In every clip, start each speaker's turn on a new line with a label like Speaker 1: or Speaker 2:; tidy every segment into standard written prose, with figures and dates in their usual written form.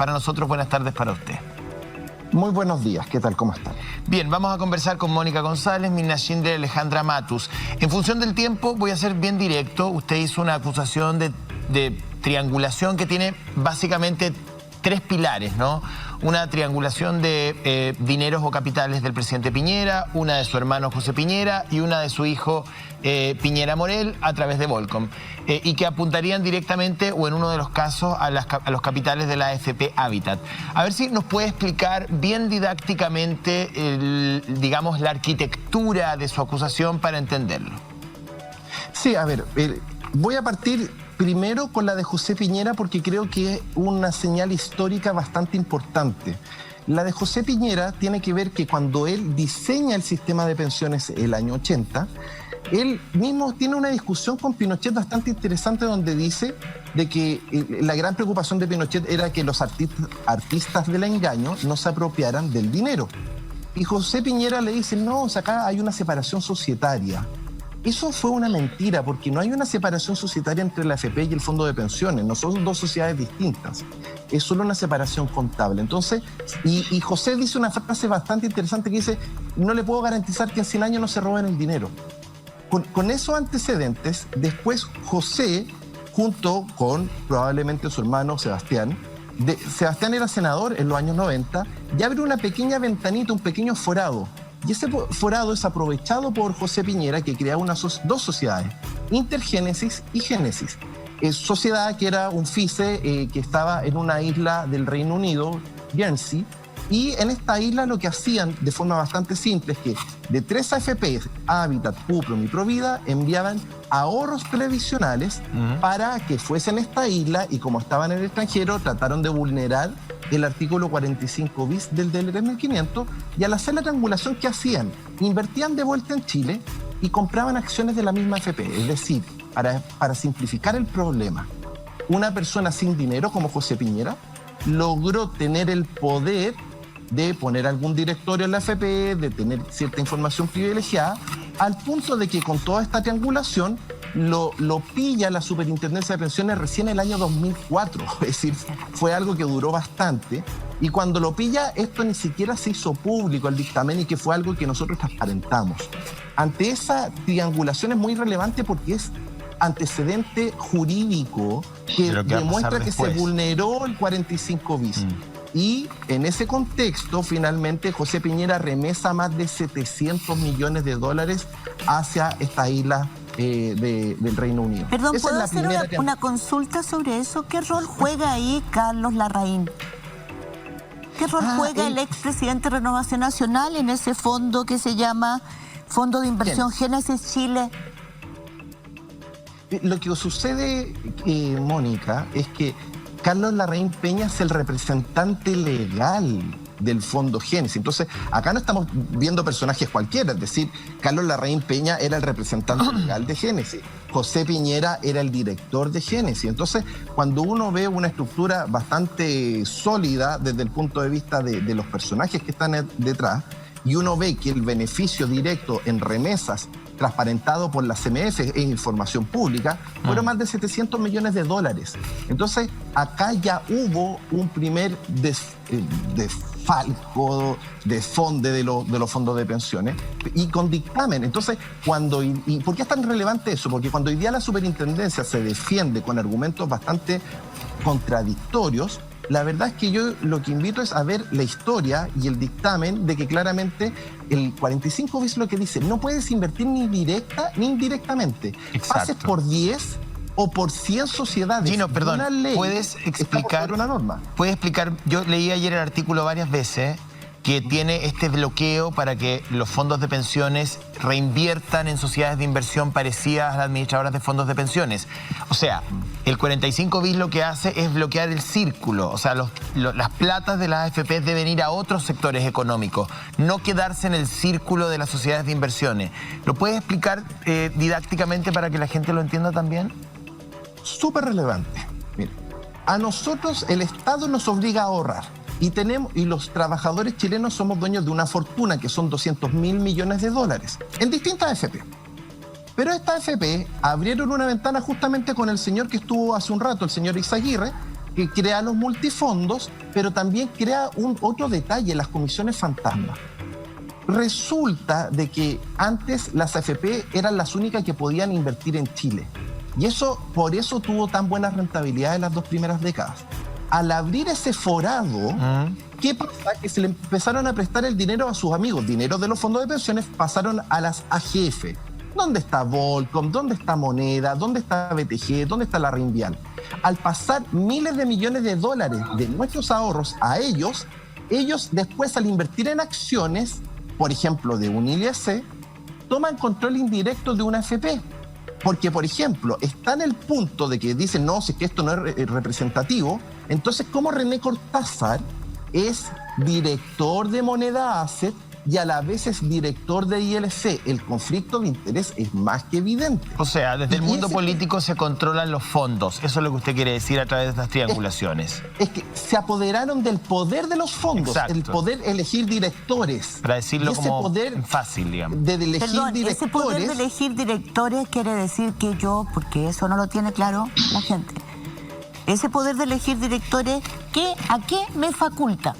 Speaker 1: para nosotros, buenas tardes para usted.
Speaker 2: Muy buenos días, ¿qué tal? ¿Cómo están?
Speaker 1: Bien, vamos a conversar con Mónica González, Mirna Schindler y Alejandra Matus. En función del tiempo, voy a ser bien directo. Usted hizo una acusación de triangulación que tiene básicamente tres pilares, ¿no? Una triangulación de dineros o capitales del presidente Piñera, una de su hermano José Piñera y una de su hijo Piñera Morel a través de Volcom. Y que apuntarían directamente, o en uno de los casos, a los capitales de la AFP Habitat. A ver si nos puede explicar bien didácticamente, digamos, la arquitectura de su acusación para entenderlo.
Speaker 2: Sí, a ver, voy a partir primero con la de José Piñera porque creo que es una señal histórica bastante importante. La de José Piñera tiene que ver que cuando él diseña el sistema de pensiones el año 80, él mismo tiene una discusión con Pinochet bastante interesante donde dice de que la gran preocupación de Pinochet era que los artistas del engaño no se apropiaran del dinero. Y José Piñera le dice, no, o sea, acá hay una separación societaria. Eso fue una mentira, porque no hay una separación societaria entre la AFP y el fondo de pensiones. No son dos sociedades distintas. Es solo una separación contable. Entonces, y José dice una frase bastante interesante que dice, no le puedo garantizar que en 100 años no se roben el dinero. Con esos antecedentes, después José, junto con probablemente su hermano Sebastián, Sebastián era senador en los años 90, y abre una pequeña ventanita, un pequeño forado. Y ese forado es aprovechado por José Piñera, que crea dos sociedades, Intergénesis y Génesis. Sociedad que era un FICE que estaba en una isla del Reino Unido, Guernsey, y en esta isla lo que hacían de forma bastante simple es que de 3 AFPs, Habitat, Cuprum y Provida, enviaban ahorros previsionales para que fuesen a esta isla y como estaban en el extranjero trataron de vulnerar el artículo 45 bis del DLR 1500 y al hacer la triangulación, ¿qué hacían? Invertían de vuelta en Chile y compraban acciones de la misma AFP. Es decir, para simplificar el problema, una persona sin dinero como José Piñera logró tener el poder de poner algún directorio en la AFP, de tener cierta información privilegiada, al punto de que con toda esta triangulación lo pilla la Superintendencia de Pensiones recién en el año 2004. Es decir, fue algo que duró bastante. Y cuando lo pilla, esto ni siquiera se hizo público el dictamen y que fue algo que nosotros transparentamos. Ante esa triangulación es muy relevante porque es antecedente jurídico que demuestra que se vulneró el 45 bis. Y en ese contexto, finalmente, José Piñera remesa más de 700 millones de dólares hacia esta isla del Reino Unido.
Speaker 3: Perdón, ¿puedo hacer una consulta sobre eso? ¿Qué rol juega ahí Carlos Larraín? ¿Qué rol juega el expresidente de Renovación Nacional en ese fondo que se llama Fondo de Inversión Génesis Chile?
Speaker 2: Lo que sucede, Mónica, es que Carlos Larraín Peña es el representante legal del Fondo Génesis. Entonces, acá no estamos viendo personajes cualquiera, es decir, Carlos Larraín Peña era el representante legal de Génesis, José Piñera era el director de Génesis. Entonces, cuando uno ve una estructura bastante sólida desde el punto de vista de los personajes que están detrás, y uno ve que el beneficio directo en remesas transparentado por la CMF en información pública, fueron más de 700 millones de dólares. Entonces, acá ya hubo un primer desfalco, desfonde de los fondos de pensiones y con dictamen. Entonces, ¿y por qué es tan relevante eso? Porque cuando hoy día la superintendencia se defiende con argumentos bastante contradictorios, la verdad es que yo lo que invito es a ver la historia y el dictamen de que claramente el 45 bis lo que dice, no puedes invertir ni directa ni indirectamente.
Speaker 1: Exacto.
Speaker 2: Pases por 10 o por 100 sociedades.
Speaker 1: Gino, perdón,
Speaker 2: una ley
Speaker 1: ¿puedes explicar
Speaker 2: una norma?
Speaker 1: ¿Puedes explicar? Yo leí ayer el artículo varias veces que tiene este bloqueo para que los fondos de pensiones reinviertan en sociedades de inversión parecidas a las administradoras de fondos de pensiones. O sea, el 45 bis lo que hace es bloquear el círculo. O sea, las platas de las AFP deben ir a otros sectores económicos, no quedarse en el círculo de las sociedades de inversiones. ¿Lo puedes explicar didácticamente para que la gente lo entienda también?
Speaker 2: Súper relevante. Mira, a nosotros el Estado nos obliga a ahorrar. Y los trabajadores chilenos somos dueños de una fortuna que son 200.000 millones de dólares en distintas AFP. Pero esta AFP abrieron una ventana justamente con el señor que estuvo hace un rato, el señor Izaguirre, que crea los multifondos, pero también crea otro detalle, las comisiones fantasma. Resulta de que antes las AFP eran las únicas que podían invertir en Chile. Y por eso tuvo tan buena rentabilidad en las 2 primeras décadas. Al abrir ese forado, ¿qué pasa? Que se le empezaron a prestar el dinero a sus amigos. Dinero de los fondos de pensiones pasaron a las AGF. ¿Dónde está Volcom? ¿Dónde está Moneda? ¿Dónde está BTG? ¿Dónde está la Reinvial? Al pasar miles de millones de dólares de nuestros ahorros a ellos después al invertir en acciones, por ejemplo, de un ILC, toman control indirecto de una AFP. Porque, por ejemplo, está en el punto de que dicen, no, si es que esto no es representativo, entonces, ¿cómo René Cortázar es director de Moneda Asset y a la vez es director de ILC? El conflicto de interés es más que evidente.
Speaker 1: O sea, desde el mundo político se controlan los fondos. Eso es lo que usted quiere decir a través de estas triangulaciones.
Speaker 2: Es que se apoderaron del poder de los fondos, el poder elegir directores.
Speaker 1: Para decirlo como
Speaker 2: poder
Speaker 1: fácil, digamos.
Speaker 2: De elegir directores.
Speaker 3: Ese poder de elegir directores quiere decir que yo, porque eso no lo tiene claro la gente, ese poder de elegir directores, ¿a qué me faculta?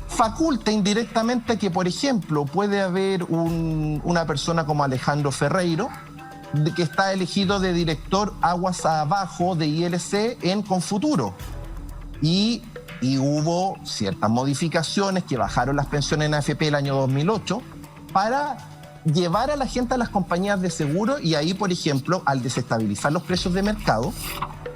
Speaker 2: Faculta indirectamente que, por ejemplo, puede haber una persona como Alejandro Ferreiro, que está elegido de director aguas abajo de ILC en Confuturo. Y hubo ciertas modificaciones que bajaron las pensiones en AFP el año 2008 para llevar a la gente a las compañías de seguro, y ahí, por ejemplo, al desestabilizar los precios de mercado,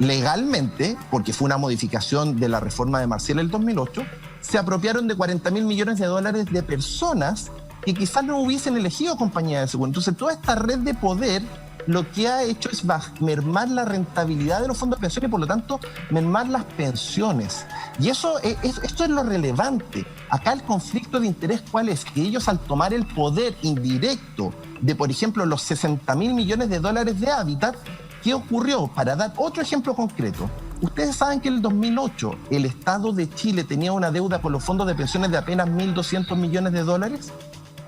Speaker 2: legalmente, porque fue una modificación de la reforma de Marcial el 2008, se apropiaron de 40.000 millones de dólares de personas que quizás no hubiesen elegido compañías de seguro. Entonces, toda esta red de poder lo que ha hecho es mermar la rentabilidad de los fondos de pensiones y, por lo tanto, mermar las pensiones. Y esto es lo relevante. Acá el conflicto de interés, ¿cuál es? Que ellos, al tomar el poder indirecto de, por ejemplo, los 60.000 millones de dólares de Hábitat, ¿qué ocurrió? Para dar otro ejemplo concreto, ustedes saben que en el 2008 el Estado de Chile tenía una deuda con los fondos de pensiones de apenas 1.200 millones de dólares,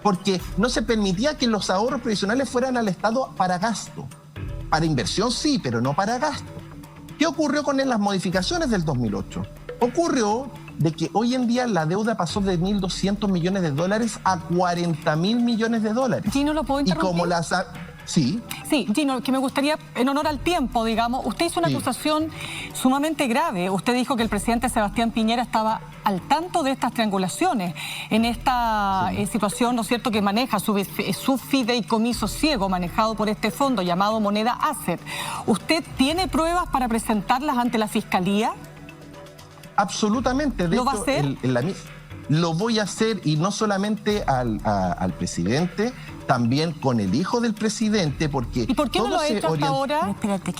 Speaker 2: porque no se permitía que los ahorros previsionales fueran al Estado para gasto. Para inversión sí, pero no para gasto. ¿Qué ocurrió con las modificaciones del 2008? Ocurrió de que hoy en día la deuda pasó de 1.200 millones de dólares a 40.000 millones de dólares.
Speaker 4: Gino, ¿lo puedo interrumpir?
Speaker 2: Y como las... Sí.
Speaker 4: Sí, Gino, que me gustaría, en honor al tiempo, digamos, usted hizo una acusación sumamente grave. Usted dijo que el presidente Sebastián Piñera estaba al tanto de estas triangulaciones en esta situación, ¿no es cierto?, que maneja su fideicomiso ciego manejado por este fondo llamado Moneda Asset. ¿Usted tiene pruebas para presentarlas ante la Fiscalía?
Speaker 2: Absolutamente.
Speaker 4: ¿Lo va a hacer?
Speaker 2: Lo voy a hacer, y no solamente al presidente, también con el hijo del presidente, porque...
Speaker 4: ¿Y por qué no lo ha hecho hasta ahora?
Speaker 3: Espérate.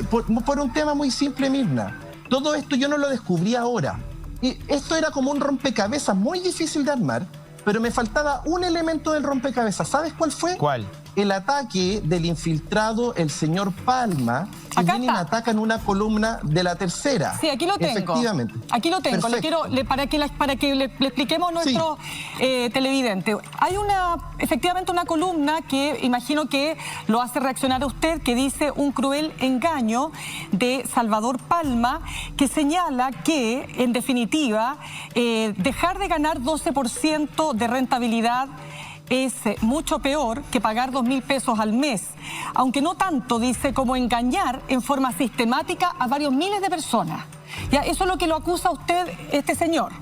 Speaker 2: Por un tema muy simple, Mirna. Todo esto yo no lo descubrí ahora. Y esto era como un rompecabezas muy difícil de armar, pero me faltaba un elemento del rompecabezas. ¿Sabes cuál fue?
Speaker 1: ¿Cuál?
Speaker 2: El ataque del infiltrado, el señor Palma, que viene y me ataca en una columna de La Tercera.
Speaker 4: Sí, aquí lo tengo.
Speaker 2: Efectivamente.
Speaker 4: Aquí lo tengo. Para que le expliquemos a nuestro televidente. Hay efectivamente una columna que imagino que lo hace reaccionar a usted, que dice un cruel engaño de Salvador Palma, que señala que, en definitiva, dejar de ganar 12% de rentabilidad es mucho peor que pagar 2.000 pesos al mes, aunque no tanto, dice, como engañar en forma sistemática a varios miles de personas. Ya, eso es lo que lo acusa a usted, este señor.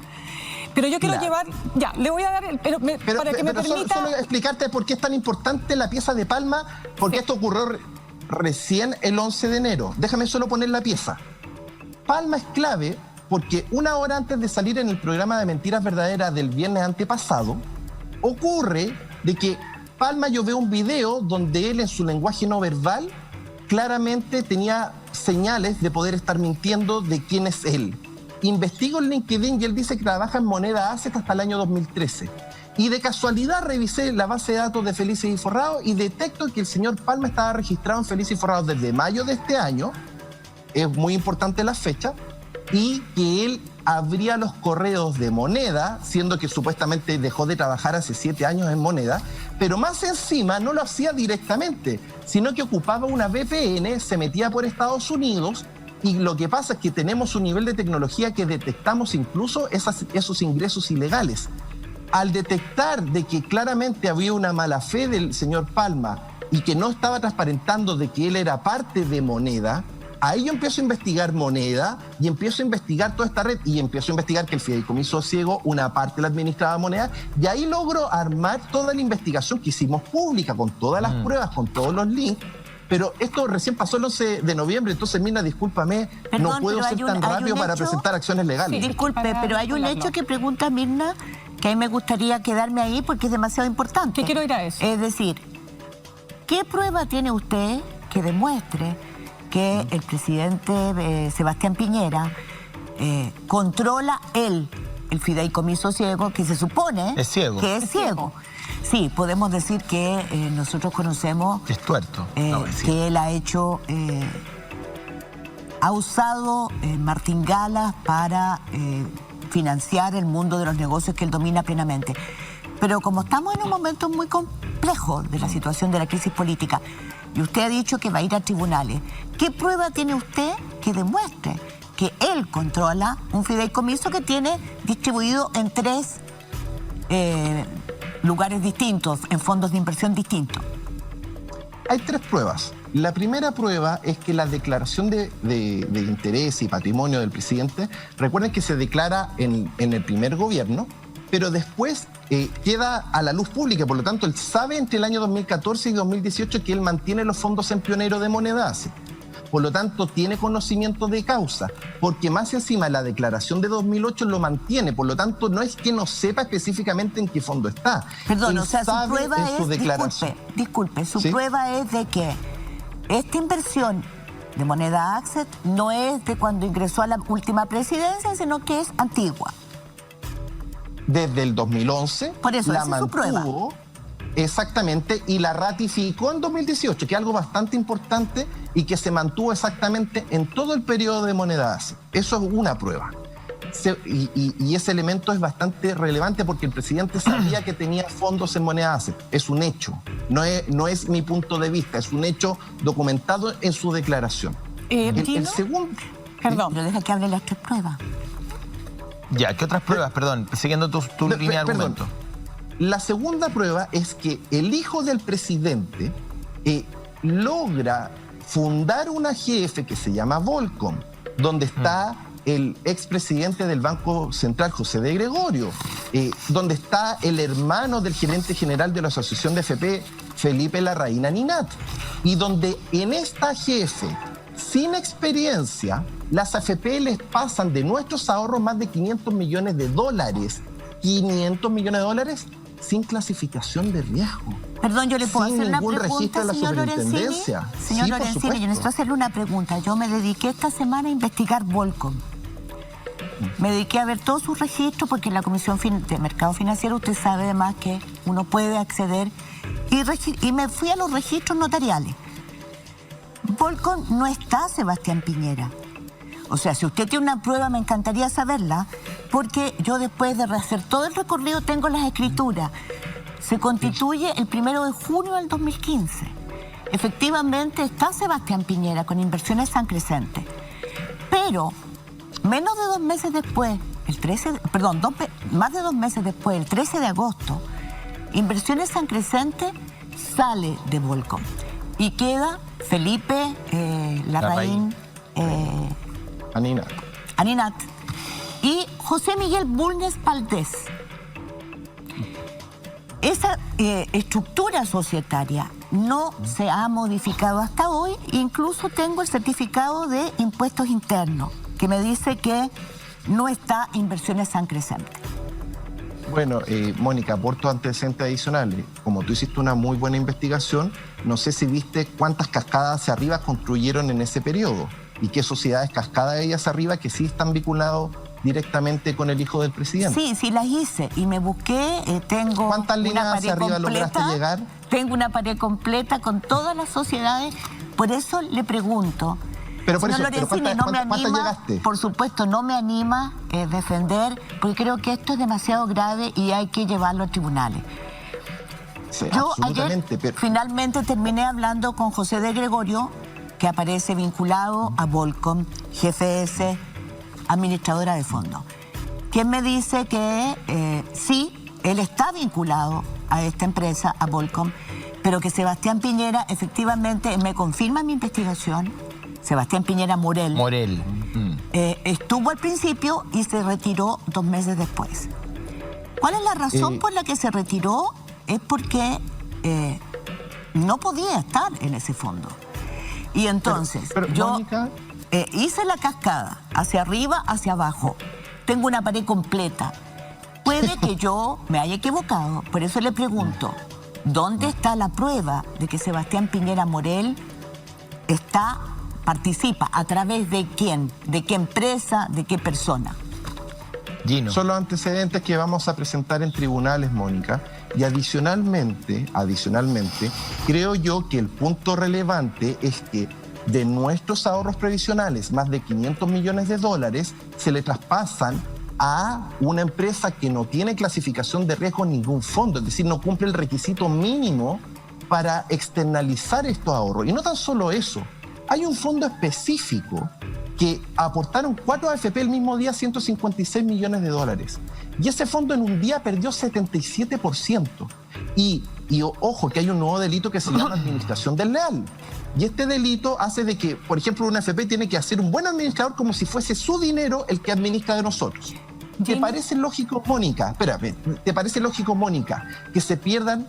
Speaker 4: Pero yo quiero le voy a dar, para que me permita...
Speaker 2: Solo explicarte por qué es tan importante la pieza de Palma, porque esto ocurrió recién el 11 de enero. Déjame solo poner la pieza. Palma es clave porque una hora antes de salir en el programa de Mentiras Verdaderas del viernes antepasado, ocurre de que Palma, yo veo un video donde él, en su lenguaje no verbal, claramente tenía señales de poder estar mintiendo de quién es él. Investigo en LinkedIn y él dice que trabaja en Moneda Asset hasta el año 2013. Y de casualidad revisé la base de datos de Felices y Forrados y detecto que el señor Palma estaba registrado en Felices y Forrados desde mayo de este año, es muy importante la fecha, y que él abría los correos de Moneda, siendo que supuestamente dejó de trabajar hace 7 años en Moneda, pero más encima no lo hacía directamente, sino que ocupaba una VPN, se metía por Estados Unidos Y lo que pasa es que tenemos un nivel de tecnología que detectamos incluso esos ingresos ilegales. Al detectar de que claramente había una mala fe del señor Palma y que no estaba transparentando de que él era parte de Moneda, ahí yo empiezo a investigar Moneda y empiezo a investigar toda esta red y empiezo a investigar que el fideicomiso ciego, una parte la administraba Moneda, y ahí logro armar toda la investigación que hicimos pública, con todas las pruebas, con todos los links. Pero esto recién pasó el 11 de noviembre, entonces, Mirna, discúlpame, no puedo ser tan rápido para presentar acciones legales.
Speaker 3: Sí, disculpe, pero hay un hecho que pregunta Mirna, que a mí me gustaría quedarme ahí porque es demasiado importante.
Speaker 4: ¿Qué quiero ir a eso?
Speaker 3: Es decir, ¿qué prueba tiene usted que demuestre que el presidente Sebastián Piñera controla el fideicomiso ciego, que se supone
Speaker 1: es ciego.
Speaker 3: Que es ciego? Sí, podemos decir que nosotros conocemos
Speaker 1: es tuerto.
Speaker 3: que él ha hecho, ha usado martingalas para financiar el mundo de los negocios que él domina plenamente. Pero como estamos en un momento muy complejo de la situación de la crisis política, y usted ha dicho que va a ir a tribunales, ¿qué prueba tiene usted que demuestre que él controla un fideicomiso que tiene distribuido en 3 lugares distintos, en fondos de inversión distintos?
Speaker 2: Hay 3 pruebas. La primera prueba es que la declaración de interés y patrimonio del presidente, recuerden que se declara en el primer gobierno, pero después queda a la luz pública. Por lo tanto, él sabe entre el año 2014 y 2018 que él mantiene los fondos en Pionero de Moneda ACE. Por lo tanto, tiene conocimiento de causa, porque más encima la declaración de 2008 lo mantiene. Por lo tanto, no es que no sepa específicamente en qué fondo está.
Speaker 3: Perdón,
Speaker 2: él
Speaker 3: o sea, su prueba es, disculpe, su prueba es de que esta inversión de Moneda ACE no es de cuando ingresó a la última presidencia, sino que es antigua.
Speaker 2: Desde el 2011
Speaker 3: por eso,
Speaker 2: la
Speaker 3: esa es su prueba.
Speaker 2: Exactamente, y la ratificó en 2018, que es algo bastante importante y que se mantuvo exactamente en todo el periodo de Moneda ACE. Eso es una prueba. Y ese elemento es bastante relevante porque el presidente sabía que tenía fondos en Moneda ACE. Es un hecho, no es mi punto de vista, es un hecho documentado en su declaración. El segundo...
Speaker 3: Perdón, pero deja que hable las 3 pruebas.
Speaker 1: Ya, ¿qué otras pruebas? Perdón, siguiendo tu línea de argumento.
Speaker 2: La segunda prueba es que el hijo del presidente logra fundar una AGF que se llama Volcom, donde está el expresidente del Banco Central, José de Gregorio, donde está el hermano del gerente general de la Asociación de FP, Felipe Larraín Aninat, y donde en esta AGF, sin experiencia, las AFP les pasan de nuestros ahorros más de 500 millones de dólares, 500 millones de dólares sin clasificación de riesgo.
Speaker 3: Perdón, yo le puedo hacer una
Speaker 2: pregunta,
Speaker 3: señor Lorenzini. Señor Lorenzini, yo necesito hacerle una pregunta. Yo me dediqué esta semana a investigar Volcom. Me dediqué a ver todos sus registros porque en la Comisión de Mercado Financiero usted sabe además que uno puede acceder y me fui a los registros notariales. Volcom no está Sebastián Piñera. O sea, si usted tiene una prueba, me encantaría saberla, porque yo después de hacer todo el recorrido tengo las escrituras. Se constituye el 1 de junio del 2015. Efectivamente está Sebastián Piñera con Inversiones San Crescente. Pero menos de 2 meses después, más de 2 meses después, el 13 de agosto, Inversiones San Crescente sale de Volcom y queda Felipe Larraín Aninat y José Miguel Bulnes Valdés. Esa estructura societaria no se ha modificado hasta hoy. Incluso tengo el certificado de impuestos internos que me dice que no está Inversiones San Crescente.
Speaker 2: Bueno, Mónica, aporto antecedentes adicionales. Como tú hiciste una muy buena investigación, no sé si viste cuántas cascadas hacia arriba construyeron en ese periodo y qué sociedades cascadas de ellas arriba que sí están vinculados directamente con el hijo del presidente.
Speaker 3: Sí, las hice y me busqué, tengo
Speaker 2: ¿cuántas líneas hacia arriba lograste llegar?
Speaker 3: Tengo una pared completa con todas las sociedades, por eso le pregunto.
Speaker 2: Pero por
Speaker 3: señor
Speaker 2: eso,
Speaker 3: Lorenzini,
Speaker 2: ¿cuántas llegaste?
Speaker 3: Por supuesto, no me anima defender, porque creo que esto es demasiado grave y hay que llevarlo a tribunales.
Speaker 2: Sí,
Speaker 3: yo ayer finalmente terminé hablando con José de Gregorio que aparece vinculado a Volcom, GFS, administradora de fondos. ¿Quién me dice que sí, él está vinculado a esta empresa, a Volcom, pero que Sebastián Piñera, efectivamente, me confirma mi investigación, Sebastián Piñera Morel, estuvo al principio y se retiró 2 meses después. ¿Cuál es la razón por la que se retiró? Es porque no podía estar en ese fondo. Y entonces, yo
Speaker 2: Mónica,
Speaker 3: hice la cascada, hacia arriba, hacia abajo. Tengo una pared completa. Puede que yo me haya equivocado, por eso le pregunto, ¿dónde está la prueba de que Sebastián Piñera Morel participa? ¿A través de quién? ¿De qué empresa? ¿De qué persona?
Speaker 1: Gino.
Speaker 2: son los antecedentes que vamos a presentar en tribunales, Mónica, y adicionalmente, creo yo que el punto relevante es que de nuestros ahorros previsionales, más de 500 millones de dólares se le traspasan a una empresa que no tiene clasificación de riesgo en ningún fondo, es decir, no cumple el requisito mínimo para externalizar estos ahorros. Y no tan solo eso, hay un fondo específico que aportaron 4 AFP el mismo día, 156 millones de dólares. Y ese fondo en un día perdió 77%. Y ojo, que hay un nuevo delito que se llama administración desleal. Y este delito hace de que, por ejemplo, una AFP tiene que hacer un buen administrador como si fuese su dinero el que administra de nosotros. ¿Te parece lógico, Mónica? Espérame, ¿te parece lógico, Mónica, que se pierdan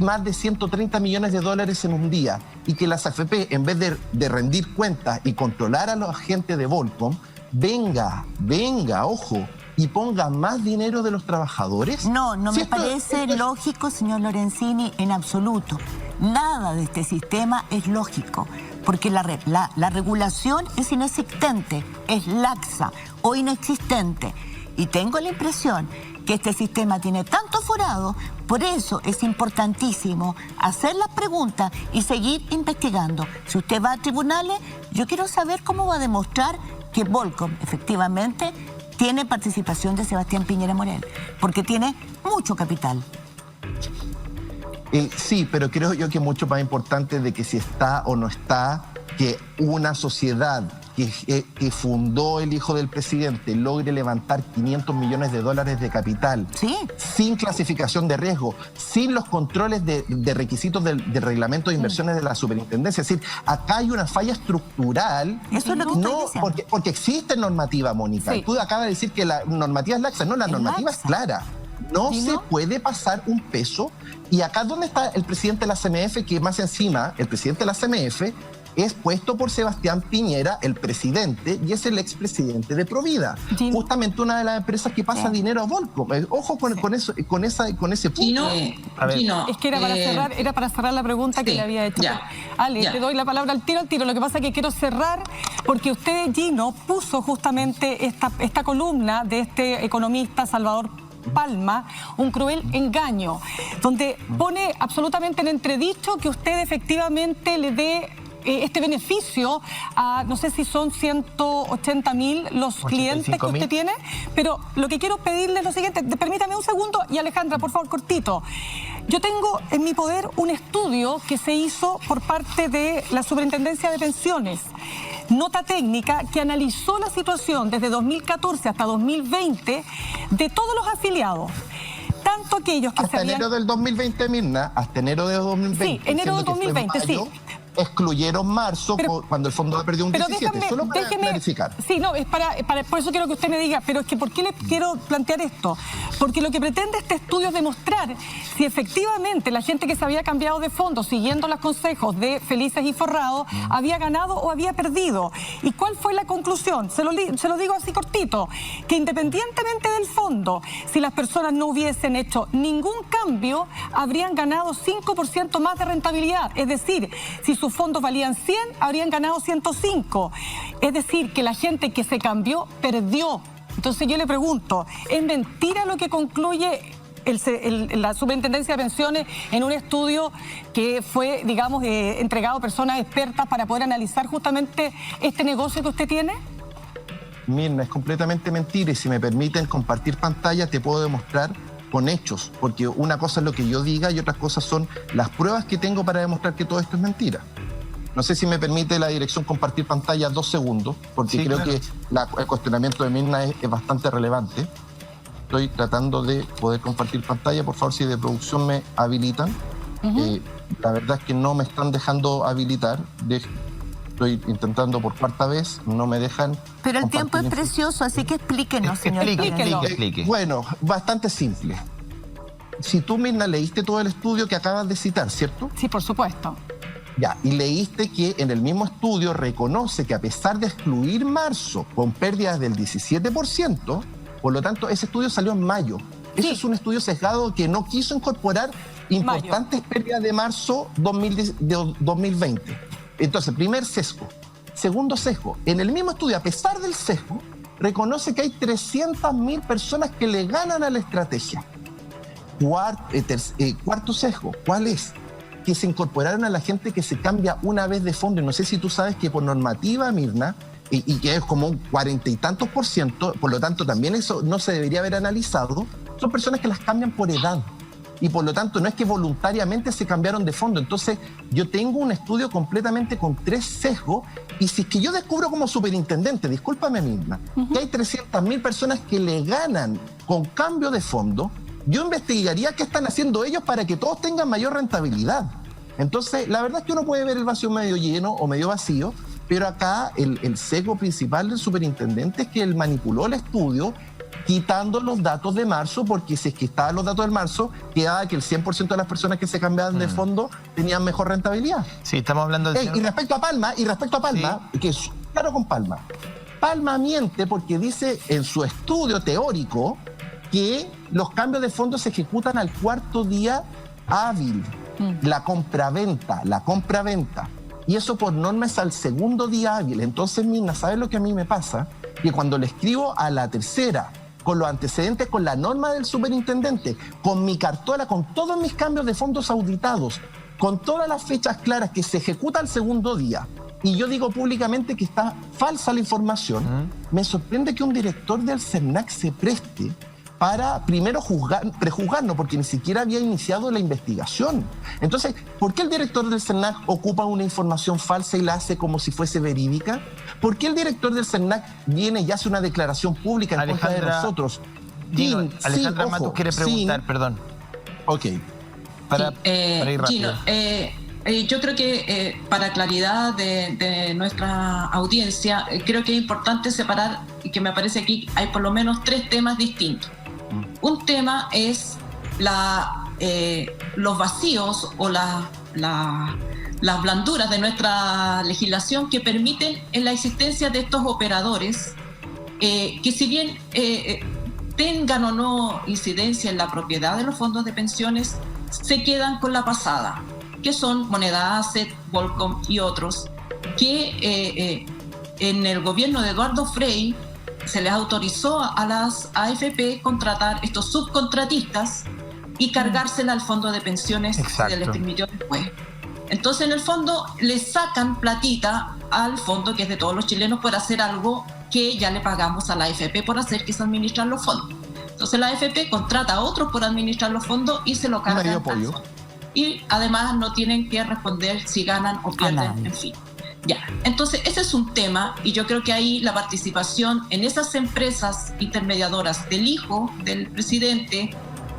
Speaker 2: más de 130 millones de dólares en un día y que las AFP, en vez de rendir cuentas y controlar a los agentes de Volcom, venga, ojo, y ponga más dinero de los trabajadores?
Speaker 3: No me parece lógico, señor Lorenzini, en absoluto. Nada de este sistema es lógico, porque la regulación es inexistente, es laxa o inexistente. Y tengo la impresión que este sistema tiene tanto forado, por eso es importantísimo hacer las preguntas y seguir investigando. Si usted va a tribunales, yo quiero saber cómo va a demostrar que Volcom efectivamente tiene participación de Sebastián Piñera Morel, porque tiene mucho capital.
Speaker 2: Sí, pero creo yo que mucho más importante de que si está o no está, que una sociedad que fundó el hijo del presidente logre levantar 500 millones de dólares de capital,
Speaker 3: ¿sí?,
Speaker 2: sin clasificación de riesgo, sin los controles de requisitos del reglamento de inversiones de la superintendencia. Es decir, acá hay una falla estructural.
Speaker 3: Eso es lo que estoy diciendo.
Speaker 2: Porque existe normativa, Mónica.
Speaker 4: Sí.
Speaker 2: Tú acabas de decir que la normativa es laxa. No, la normativa es clara. No se puede pasar un peso. Y acá, ¿dónde está el presidente de la CMF? Que más encima, el presidente de la CMF es puesto por Sebastián Piñera, el presidente, y es el expresidente de Provida.
Speaker 4: Gino.
Speaker 2: Justamente una de las empresas que pasa dinero a Volcom. Ojo con ese punto.
Speaker 5: Gino,
Speaker 4: Es que era para cerrar la pregunta que le había hecho. Ale, te doy la palabra al tiro. Lo que pasa es que quiero cerrar porque usted, Gino, puso justamente esta columna de este economista Salvador Palma, Un cruel engaño, donde pone absolutamente en entredicho que usted efectivamente le dé este beneficio a, no sé si son 180.000 los clientes que usted tiene, pero lo que quiero pedirle es lo siguiente, permítame un segundo, y Alejandra, por favor, cortito. Yo tengo en mi poder un estudio que se hizo por parte de la Superintendencia de Pensiones, nota técnica que analizó la situación desde 2014 hasta 2020 de todos los afiliados. Tanto aquellos que
Speaker 2: hasta enero del 2020, Mirna, hasta enero de 2020.
Speaker 4: Sí, enero de 2020, sí.
Speaker 2: Excluyeron marzo, cuando el fondo ha perdido un 17, solo para clarificar.
Speaker 4: Sí, no, es por eso quiero que usted me diga, pero es que ¿por qué le quiero plantear esto? Porque lo que pretende este estudio es demostrar si efectivamente la gente que se había cambiado de fondo siguiendo los consejos de Felices y Forrados había ganado o había perdido. ¿Y cuál fue la conclusión? Se lo digo así cortito, que independientemente del fondo, si las personas no hubiesen hecho ningún cambio, habrían ganado 5% más de rentabilidad. Es decir, si sus fondos valían 100, habrían ganado 105. Es decir, que la gente que se cambió, perdió. Entonces yo le pregunto, ¿es mentira lo que concluye la Superintendencia de Pensiones en un estudio que fue, digamos, entregado a personas expertas para poder analizar justamente este negocio que usted tiene?
Speaker 2: Mirna, es completamente mentira, y si me permiten compartir pantalla te puedo demostrar con hechos, porque una cosa es lo que yo diga y otras cosas son las pruebas que tengo para demostrar que todo esto es mentira. No sé si me permite la dirección compartir pantalla 2 segundos, porque
Speaker 1: Sí,
Speaker 2: creo
Speaker 1: claro.
Speaker 2: que el cuestionamiento de Mirna es bastante relevante. Estoy tratando de poder compartir pantalla. Por favor, si de producción me habilitan. La verdad es que no me están dejando habilitar. Estoy intentando por cuarta vez, no me dejan.
Speaker 3: Pero el tiempo es
Speaker 2: compartir.
Speaker 3: precioso, así que explíquenos, señor.
Speaker 1: Explique.
Speaker 2: Bueno, bastante simple. Si tú, Mirna, leíste todo el estudio que acabas de citar, ¿cierto?
Speaker 4: Sí, por supuesto.
Speaker 2: Ya, y leíste que en el mismo estudio reconoce que a pesar de excluir marzo con pérdidas del 17%, por lo tanto, ese estudio salió en mayo. Ese es un estudio sesgado que no quiso incorporar importantes pérdidas de marzo 2020. Entonces, primer sesgo. Segundo sesgo, en el mismo estudio, a pesar del sesgo, reconoce que hay 300.000 personas que le ganan a la estrategia. Cuarto sesgo, ¿cuál es? Que se incorporaron a la gente que se cambia una vez de fondo. Y no sé si tú sabes que por normativa, Mirna, y que es como un 40 y tantos %, por lo tanto también eso no se debería haber analizado, son personas que las cambian por edad. Y por lo tanto no es que voluntariamente se cambiaron de fondo. Entonces yo tengo un estudio completamente con 3 sesgos, y si es que yo descubro como superintendente, discúlpame Mirna, que hay 300.000 personas que le ganan con cambio de fondo, yo investigaría qué están haciendo ellos para que todos tengan mayor rentabilidad. Entonces, la verdad es que uno puede ver el vaso medio lleno o medio vacío, pero acá el sesgo principal del superintendente es que él manipuló el estudio quitando los datos de marzo, porque si es que estaban los datos de marzo, quedaba que el 100% de las personas que se cambiaban de fondo tenían mejor rentabilidad.
Speaker 1: Sí, estamos hablando de...
Speaker 2: Y respecto a Palma, sí, que es claro con Palma. Palma miente porque dice en su estudio teórico que los cambios de fondos se ejecutan al cuarto día hábil. La compraventa. Y eso por norma es al segundo día hábil. Entonces, Mirna, ¿sabes lo que a mí me pasa? Que cuando le escribo a la tercera, con los antecedentes, con la norma del superintendente, con mi cartola, con todos mis cambios de fondos auditados, con todas las fechas claras que se ejecuta al segundo día, y yo digo públicamente que está falsa la información, me sorprende que un director del CERNAC se preste para primero prejuzgarnos, porque ni siquiera había iniciado la investigación. Entonces, ¿por qué el director del CERNAC ocupa una información falsa y la hace como si fuese verídica? ¿Por qué el director del CERNAC viene y hace una declaración pública en contra de nosotros?
Speaker 1: Gino, Alejandra Matus quiere preguntar, perdón.
Speaker 2: Ok.
Speaker 1: Para ir rápido.
Speaker 5: Gino, yo creo que para claridad de nuestra audiencia, creo que es importante separar, y que me parece aquí hay por lo menos 3 temas distintos. Un tema es los vacíos o las blanduras de nuestra legislación que permiten la existencia de estos operadores que, si bien tengan o no incidencia en la propiedad de los fondos de pensiones, se quedan con la pasada, que son Moneda Asset, Volcom y otros, que en el gobierno de Eduardo Frei se les autorizó a las AFP contratar estos subcontratistas y cargársela al fondo de pensiones.
Speaker 1: Exacto.
Speaker 5: Se les permitió después. Entonces, en el fondo, le sacan platita al fondo, que es de todos los chilenos, por hacer algo que ya le pagamos a la AFP por hacer, que es administrar los fondos. Entonces, la AFP contrata a otros por administrar los fondos y se lo cargan al fondo. Y además no tienen que responder si ganan o pierden, en fin. Ya, entonces ese es un tema, y yo creo que ahí la participación en esas empresas intermediadoras del hijo del presidente,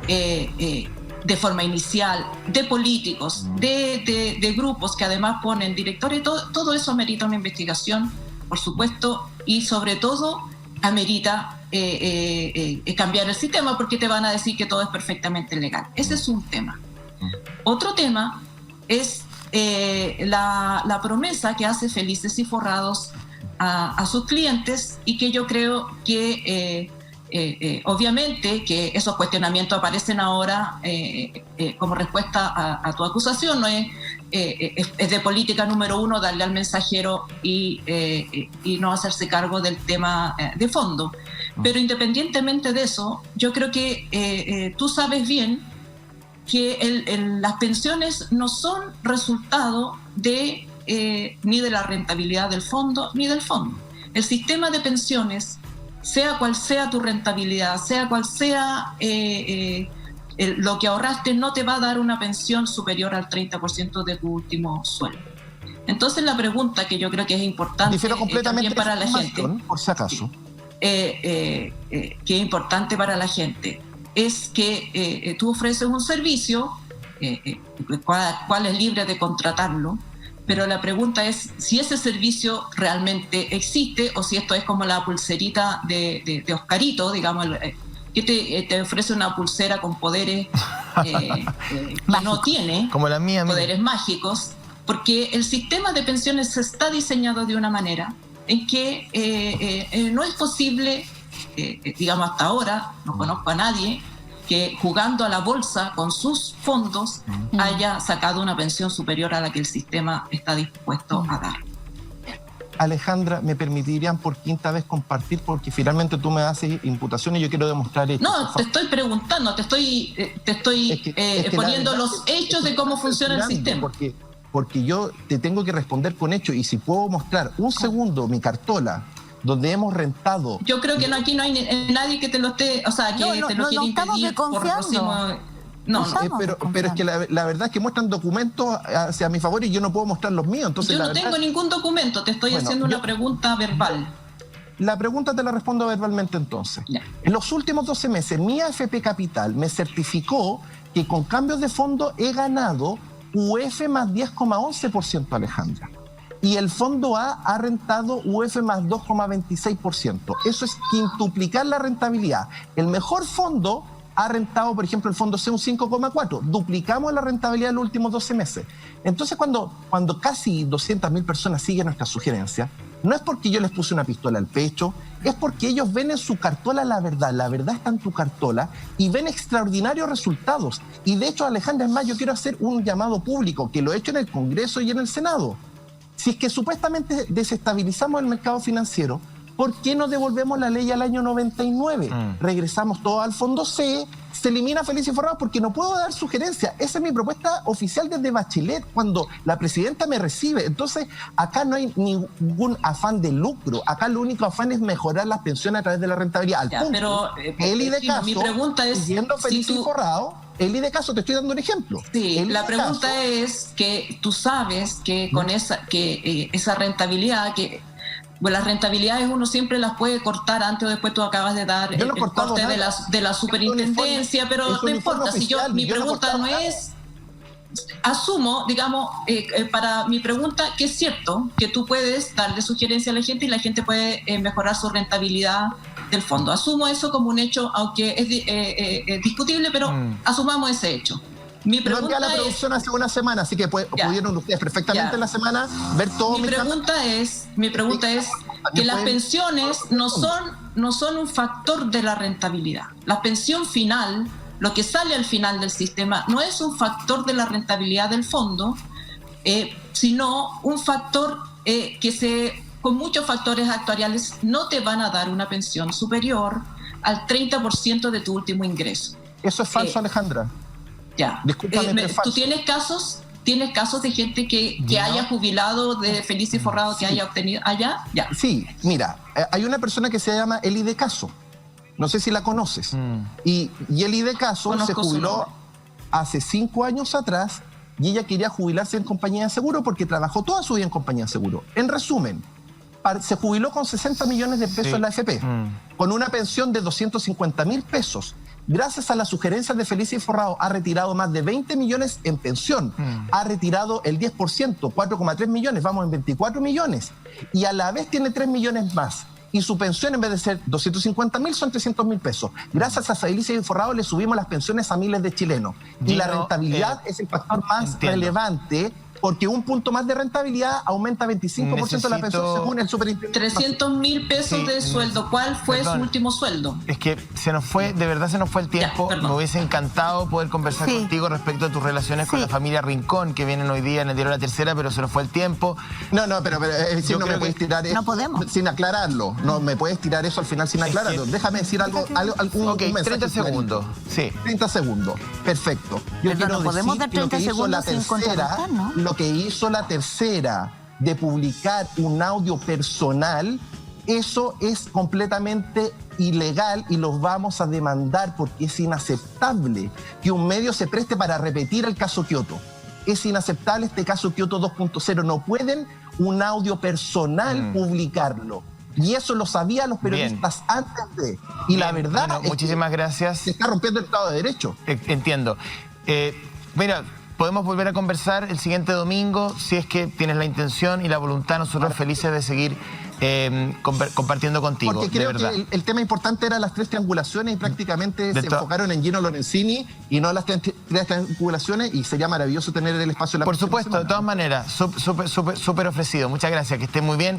Speaker 5: de forma inicial, de políticos, de grupos que además ponen directores, todo eso amerita una investigación, por supuesto, y sobre todo amerita cambiar el sistema, porque te van a decir que todo es perfectamente legal. Ese es un tema. Otro tema es la promesa que hace Felices y Forrados a sus clientes, y que yo creo que obviamente que esos cuestionamientos aparecen ahora como respuesta a tu acusación. No es de política número 1 darle al mensajero y no hacerse cargo del tema de fondo. Pero independientemente de eso, yo creo que tú sabes bien que las pensiones no son resultado ni de la rentabilidad del fondo ni del fondo. El sistema de pensiones, sea cual sea tu rentabilidad, sea cual sea lo que ahorraste, no te va a dar una pensión superior al 30% de tu último sueldo. Entonces la pregunta que yo creo que es importante
Speaker 2: Difiero completamente
Speaker 5: también para la gente,
Speaker 2: por si acaso.
Speaker 5: que es importante para la gente, es que tú ofreces un servicio, cual es libre de contratarlo, pero la pregunta es si ese servicio realmente existe o si esto es como la pulserita de Oscarito, digamos, que te ofrece una pulsera con poderes que no tiene,
Speaker 1: como la mía,
Speaker 5: poderes mágicos, porque el sistema de pensiones está diseñado de una manera en que no es posible, digamos hasta ahora, no conozco a nadie que jugando a la bolsa con sus fondos haya sacado una pensión superior a la que el sistema está dispuesto a dar.
Speaker 2: Alejandra, ¿me permitirían por quinta vez compartir? Porque finalmente tú me haces imputación y yo quiero demostrar esto.
Speaker 5: No, te estoy preguntando, te estoy poniendo los hechos de cómo funciona el sistema.
Speaker 2: Porque yo te tengo que responder con hechos, y si puedo mostrar un segundo mi cartola donde hemos rentado...
Speaker 5: Yo creo que aquí no hay nadie que te lo esté, o sea, que te lo quiera impedir por el próximo...
Speaker 2: pero es que la verdad es que muestran documentos hacia mi favor y yo no puedo mostrar los míos. Entonces,
Speaker 5: yo no tengo ningún documento, te estoy haciendo una pregunta verbal.
Speaker 2: La pregunta te la respondo verbalmente entonces.
Speaker 5: Ya.
Speaker 2: En los últimos 12 meses, mi AFP Capital me certificó que con cambios de fondo he ganado UF más 10,11%, Alejandra. Y el fondo A ha rentado UF más 2,26%. Eso es quintuplicar la rentabilidad. El mejor fondo ha rentado, por ejemplo, el fondo C un 5,4%. Duplicamos la rentabilidad en los últimos 12 meses. Entonces, cuando casi 200.000 personas siguen nuestras sugerencias, no es porque yo les puse una pistola al pecho, es porque ellos ven en su cartola la verdad está en tu cartola y ven extraordinarios resultados. Y de hecho, Alejandra, es más, yo quiero hacer un llamado público, que lo he hecho en el Congreso y en el Senado. Si es que supuestamente desestabilizamos el mercado financiero, ¿por qué no devolvemos la ley al año 99? Regresamos todo al fondo C, se elimina Felices y Forrados, porque no puedo dar sugerencias. Esa es mi propuesta oficial desde Bachelet, cuando la presidenta me recibe. Entonces, acá no hay ningún afán de lucro. Acá lo único afán es mejorar las pensiones a través de la rentabilidad. Al punto,
Speaker 5: pero
Speaker 2: Eli de Caso,
Speaker 5: mi pregunta es,
Speaker 2: siguiendo Felices y Forrados, Eli de Caso, te estoy dando un ejemplo.
Speaker 5: Sí, la pregunta es que tú sabes que con esa rentabilidad, las rentabilidades uno siempre las puede cortar antes o después. Tú acabas de dar el corte de la superintendencia, pero no importa. Si mi pregunta no es, asumo, digamos, para mi pregunta, que es cierto que tú puedes darle sugerencia a la gente y la gente puede mejorar su rentabilidad del fondo. Asumo eso como un hecho, aunque es discutible, pero asumamos ese hecho. Mi pregunta
Speaker 2: a la producción hace una semana, así que pudieron ustedes perfectamente en la semana ver todo. Mi pregunta es
Speaker 5: que las pensiones no son un factor de la rentabilidad. La pensión final, lo que sale al final del sistema, no es un factor de la rentabilidad del fondo, sino un factor con muchos factores actuariales no te van a dar una pensión superior al 30% de tu último ingreso.
Speaker 2: Eso es falso, Alejandra.
Speaker 5: Ya. ¿Tú tienes casos de gente que haya jubilado de Felices y Forrados, que haya obtenido allá? Ya.
Speaker 2: Sí, mira, hay una persona que se llama Eli de Caso. No sé si la conoces. Y Eli de Caso se jubiló hace 5 años atrás y ella quería jubilarse en compañía de seguro porque trabajó toda su vida en compañía de seguro. En resumen, se jubiló con 60 millones de pesos en la AFP, con una pensión de 250.000 pesos. Gracias a las sugerencias de Felices y Forrados, ha retirado más de 20 millones en pensión. Ha retirado el 10%, 4,3 millones, vamos en 24 millones. Y a la vez tiene 3 millones más. Y su pensión, en vez de ser 250.000, son 300.000 pesos. Gracias a Felices y Forrados le subimos las pensiones a miles de chilenos. Y la rentabilidad es el factor más relevante, porque un punto más de rentabilidad aumenta 25% de la pensión según el superintendente.
Speaker 5: 300.000 pesos de sueldo. ¿Cuál fue su último sueldo?
Speaker 1: Es que de verdad se nos fue el tiempo. Me hubiese encantado poder conversar contigo respecto a tus relaciones con la familia Rincón, que vienen hoy día en el diario La Tercera, pero se nos fue el tiempo.
Speaker 2: No, pero si no me puedes tirar eso sin aclararlo. No me puedes tirar eso al final sin aclararlo. Déjame decir algo
Speaker 1: ok, 30 segundos. Sí.
Speaker 2: 30 segundos. Perfecto. Yo quiero
Speaker 3: no podemos dar 30 segundos sin contrarrestar, ¿no?
Speaker 2: Lo que hizo La Tercera de publicar un audio personal, eso es completamente ilegal y los vamos a demandar porque es inaceptable que un medio se preste para repetir el caso Kioto. es inaceptable este caso Kioto 2.0. No pueden un audio personal publicarlo. Y eso lo sabían los periodistas antes de. Y la verdad es
Speaker 1: muchísimas gracias.
Speaker 2: Se está rompiendo el Estado de Derecho.
Speaker 1: Entiendo. Mira, podemos volver a conversar el siguiente domingo si es que tienes la intención y la voluntad. Nosotros felices de seguir compartiendo contigo.
Speaker 2: Porque creo que el tema importante era las 3 triangulaciones y prácticamente se enfocaron en Gino Lorenzini y no las 3 triangulaciones, y sería maravilloso tener el espacio.
Speaker 1: Por supuesto, de todas maneras, súper ofrecido. Muchas gracias, que estén muy bien.